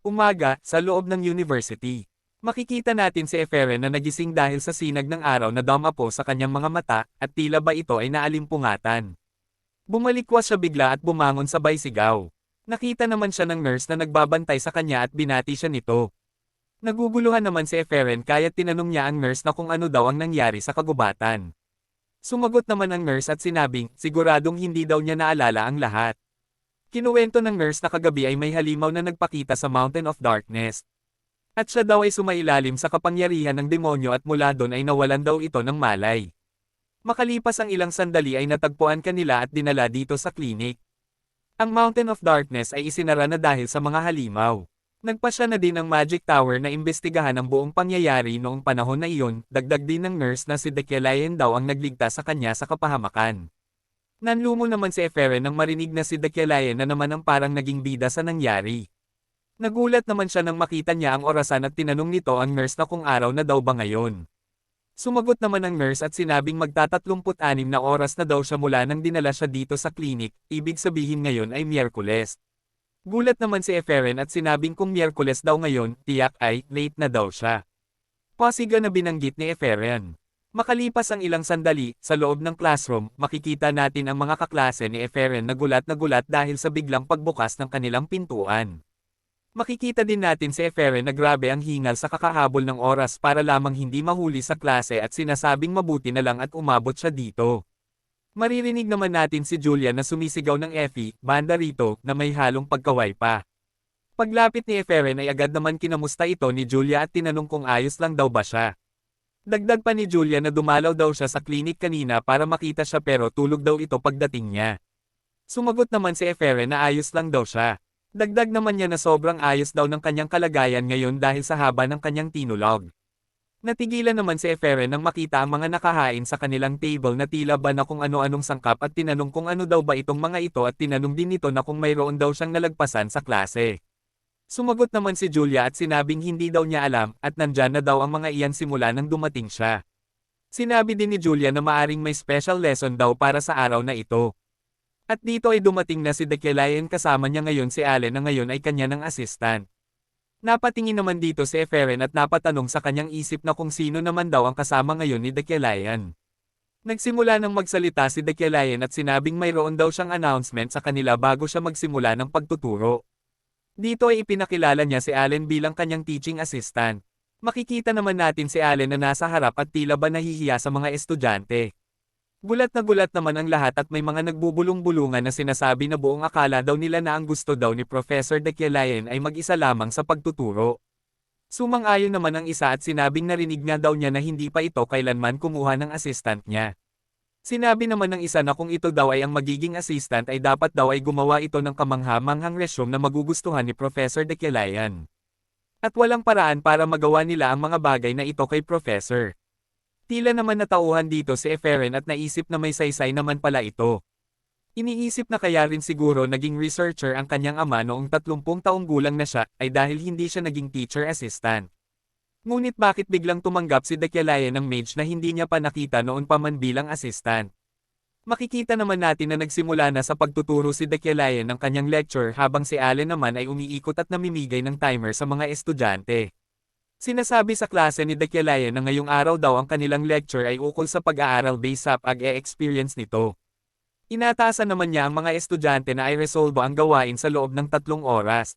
Umaga, sa loob ng university. Makikita natin si Eferen na nagising dahil sa sinag ng araw na dumapo sa kanyang mga mata, at tila ba ito ay naalimpungatan. Bumalikwas siya bigla at bumangon sabay sigaw. Nakita naman siya ng nurse na nagbabantay sa kanya at binati siya nito. Naguguluhan naman si Eferen kaya't tinanong niya ang nurse na kung ano daw ang nangyari sa kagubatan. Sumagot naman ang nurse at sinabing, siguradong hindi daw niya naalala ang lahat. Kinuwento ng nurse na kagabi ay may halimaw na nagpakita sa Mountain of Darkness. At siya daw ay sumailalim sa kapangyarihan ng demonyo at mula doon ay nawalan daw ito ng malay. Makalipas ang ilang sandali ay natagpuan kanila at dinala dito sa klinik. Ang Mountain of Darkness ay isinara na dahil sa mga halimaw. Nagpasya na din ang Magic Tower na imbestigahan ang buong pangyayari noong panahon na iyon, dagdag din ng nurse na si Dekelayan daw ang nagligtas sa kanya sa kapahamakan. Nanlumo naman si Eferen nang marinig na si Dekelayan na naman ang parang naging bida sa nangyari. Nagulat naman siya nang makita niya ang orasan at tinanong nito ang nurse na kung araw na daw ba ngayon. Sumagot naman ang nurse at sinabing magta-36 na oras na daw siya mula nang dinala siya dito sa klinik, ibig sabihin ngayon ay Miyerkules. Gulat naman si Eferen at sinabing kung Miyerkules daw ngayon, tiyak ay late na daw siya. Pasiga na binanggit ni Eferen. Makalipas ang ilang sandali, sa loob ng classroom, makikita natin ang mga kaklase ni Eferen na gulat dahil sa biglang pagbukas ng kanilang pintuan. Makikita din natin si Eferen na grabe ang hingal sa kakahabol ng oras para lamang hindi mahuli sa klase at sinasabing mabuti na lang at umabot siya dito. Maririnig naman natin si Julia na sumisigaw ng Effie, banda rito, na may halong pagkaway pa. Paglapit ni Eferen ay agad naman kinamusta ito ni Julia at tinanong kung ayos lang daw ba siya. Dagdag pa ni Julia na dumalaw daw siya sa klinik kanina para makita siya pero tulog daw ito pagdating niya. Sumagot naman si Eferen na ayos lang daw siya. Dagdag naman niya na sobrang ayos daw ng kanyang kalagayan ngayon dahil sa haba ng kanyang tinulog. Natigilan naman si Eferen nang makita ang mga nakahain sa kanilang table na tila ba na kung ano-anong sangkap at tinanong kung ano daw ba itong mga ito at tinanong din nito na kung mayroon daw siyang nalagpasan sa klase. Sumagot naman si Julia at sinabing hindi daw niya alam at nandyan na daw ang mga iyan simula nang dumating siya. Sinabi din ni Julia na maaring may special lesson daw para sa araw na ito. At dito ay dumating na si Dekelayan kasama niya ngayon si Allen na ngayon ay kanya ng assistant. Napatingin naman dito si Eferen at napatanong sa kanyang isip na kung sino naman daw ang kasama ngayon ni Dekelayan. Nagsimula ng magsalita si Dekelayan at sinabing mayroon daw siyang announcement sa kanila bago siya magsimula ng pagtuturo. Dito ay ipinakilala niya si Allen bilang kanyang teaching assistant. Makikita naman natin si Allen na nasa harap at tila ba nahihiya sa mga estudyante. Gulat naman ang lahat at may mga nagbubulong-bulungan na sinasabi na buong akala daw nila na ang gusto daw ni Professor Dekelayan ay mag-isa lamang sa pagtuturo. Sumang-ayon naman ang isa at sinabing narinig nga daw niya na hindi pa ito kailanman kumuha ng assistant niya. Sinabi naman ng isa na kung ito daw ay ang magiging assistant ay dapat daw ay gumawa ito ng kamangha-manghang resume na magugustuhan ni Professor Dekelayan. At walang paraan para magawa nila ang mga bagay na ito kay Professor. Tila naman natauhan dito si Eferen at naisip na may saysay naman pala ito. Iniisip na kaya rin siguro naging researcher ang kanyang ama noong 30 taong gulang na siya ay dahil hindi siya naging teacher assistant. Ngunit bakit biglang tumanggap si Dekelayan ng mage na hindi niya pa nakita noon pa man bilang assistant? Makikita naman natin na nagsimula na sa pagtuturo si Dekelayan ng kanyang lecture habang si Allen naman ay umiikot at namimigay ng timer sa mga estudyante. Sinasabi sa klase ni Dekelayan na ngayong araw daw ang kanilang lecture ay ukol sa pag-aaral based sa pag-e-experience nito. Inatasan naman niya ang mga estudyante na ay resolbo ang gawain sa loob ng 3 oras.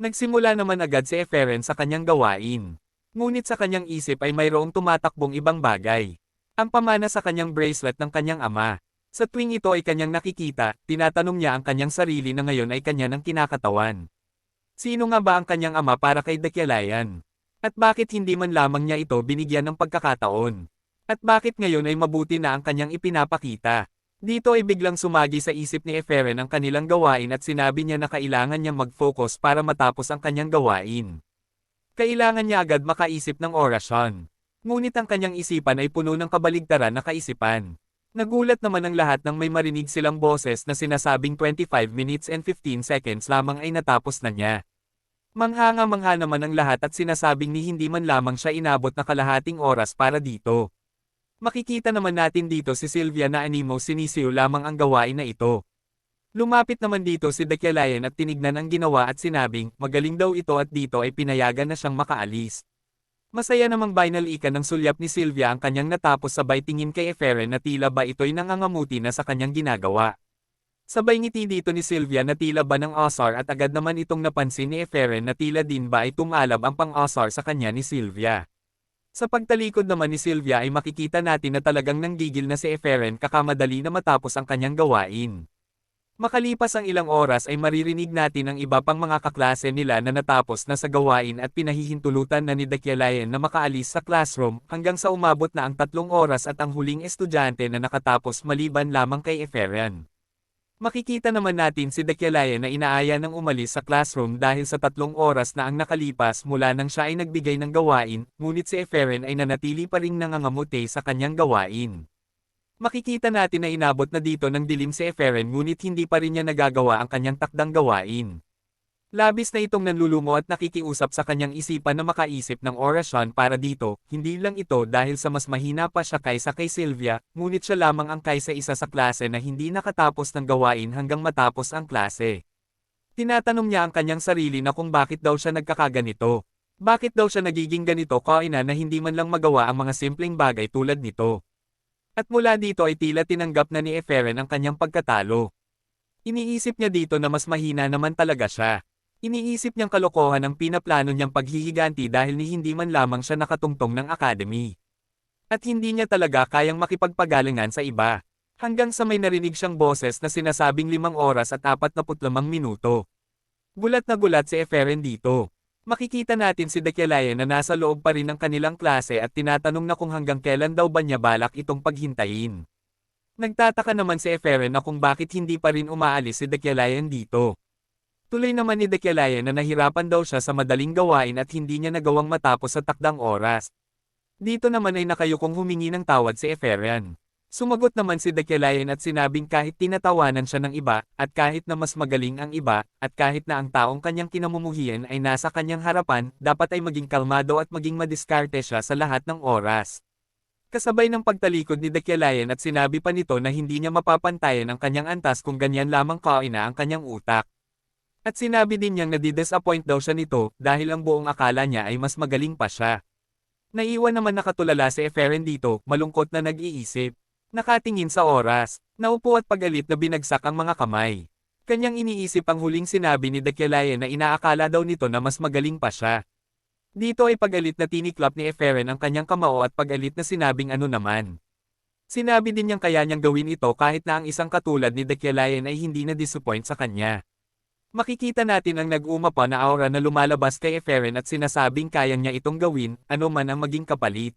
Nagsimula naman agad si Eferen sa kanyang gawain. Ngunit sa kanyang isip ay mayroong tumatakbong ibang bagay. Ang pamana sa kanyang bracelet ng kanyang ama. Sa tuwing ito ay kanyang nakikita, tinatanong niya ang kanyang sarili na ngayon ay kanya ng kinakatawan. Sino nga ba ang kanyang ama para kay Dekelayan? At bakit hindi man lamang niya ito binigyan ng pagkakataon? At bakit ngayon ay mabuti na ang kanyang ipinapakita? Dito ay biglang sumagi sa isip ni Eferen ang kanilang gawain at sinabi niya na kailangan niyang mag-focus para matapos ang kanyang gawain. Kailangan niya agad makaisip ng orasyon. Ngunit ang kanyang isipan ay puno ng kabaligtaran na kaisipan. Nagulat naman ang lahat nang may marinig silang boses na sinasabing 25 minutes and 15 seconds lamang ay natapos na niya. Manghanga-mangha naman ang lahat at sinasabing ni hindi man lamang siya inabot na kalahating oras para dito. Makikita naman natin dito si Sylvia na animo sinisiw lamang ang gawain na ito. Lumapit naman dito si Dekialayan at tinignan ang ginawa at sinabing, magaling daw ito at dito ay pinayagan na siyang makaalis. Masaya namang binalikan ng sulyap ni Sylvia ang kanyang natapos sabay tingin kay Eferen na tila ba ito'y nangangamuti na sa kanyang ginagawa. Sabay ngiti dito ni Sylvia na tila ba ng asar at agad naman itong napansin ni Eferen na tila din ba ay tumalab ang pang-asar sa kanya ni Sylvia. Sa pagtalikod naman ni Sylvia ay makikita natin na talagang nanggigil na si Eferen kakamadali na matapos ang kanyang gawain. Makalipas ang ilang oras ay maririnig natin ang iba pang mga kaklase nila na natapos na sa gawain at pinahihintulutan na ni Dekialayan na makaalis sa classroom hanggang sa umabot na ang 3 oras at ang huling estudyante na nakatapos maliban lamang kay Eferen. Makikita naman natin si Dekialayan na inaaya ng umalis sa classroom dahil sa 3 oras na ang nakalipas mula nang siya ay nagbigay ng gawain, ngunit si Eferen ay nanatili pa ring nangangamuti sa kanyang gawain. Makikita natin na inabot na dito ng dilim si Eferen ngunit hindi pa rin niya nagagawa ang kanyang takdang gawain. Labis na itong nanlulumo at nakikiusap sa kanyang isipan na makaisip ng orasyon para dito, hindi lang ito dahil sa mas mahina pa siya kaysa kay Sylvia, ngunit siya lamang ang kaysa isa sa klase na hindi nakatapos ng gawain hanggang matapos ang klase. Tinatanong niya ang kanyang sarili na kung bakit daw siya nagkakaganito. Bakit daw siya nagiging ganito kaina na hindi man lang magawa ang mga simpleng bagay tulad nito. At mula dito ay tila tinanggap na ni Eferen ang kanyang pagkatalo. Iniisip niya dito na mas mahina naman talaga siya. Iniisip niyang kalokohan ang pinaplano niyang paghihiganti dahil ni hindi man lamang siya nakatungtong ng academy. At hindi niya talaga kayang makipagpagalingan sa iba. Hanggang sa may narinig siyang boses na sinasabing 5 oras at 45 minuto. Gulat na gulat si Eferen dito. Makikita natin si Dekialayan na nasa loob pa rin ng kanilang klase at tinatanong na kung hanggang kailan daw ba niya balak itong paghintayin. Nagtataka naman si Eferen na kung bakit hindi pa rin umaalis si Dekialayan dito. Tuloy naman ni Dekialayan na nahirapan daw siya sa madaling gawain at hindi niya nagawang matapos sa takdang oras. Dito naman ay nakayukong humingi ng tawad si Eferen. Sumagot naman si Dekialayan at sinabing kahit tinatawanan siya ng iba, at kahit na mas magaling ang iba, at kahit na ang taong kanyang kinamumuhian ay nasa kanyang harapan, dapat ay maging kalmado at maging madiskarte siya sa lahat ng oras. Kasabay ng pagtalikod ni Dekialayan at sinabi pa nito na hindi niya mapapantayan ang kanyang antas kung ganyan lamang kaina ang kanyang utak. At sinabi din niyang nadidisappoint daw siya nito dahil ang buong akala niya ay mas magaling pa siya. Naiwan naman nakatulala si Eferen dito, malungkot na nag-iisip. Nakatingin sa oras, naupo at pagalit na binagsak ang mga kamay. Kanyang iniisip ang huling sinabi ni Dekialayan na inaakala daw nito na mas magaling pa siya. Dito ay pagalit na tiniklap ni Eferen ang kanyang kamao at pagalit na sinabing ano naman. Sinabi din niyang kaya niyang gawin ito kahit na ang isang katulad ni Dekialayan ay hindi na-disappoint sa kanya. Makikita natin ang nag-uma pa na aura na lumalabas kay Eferen at sinasabing kaya niya itong gawin, ano man ang maging kapalit.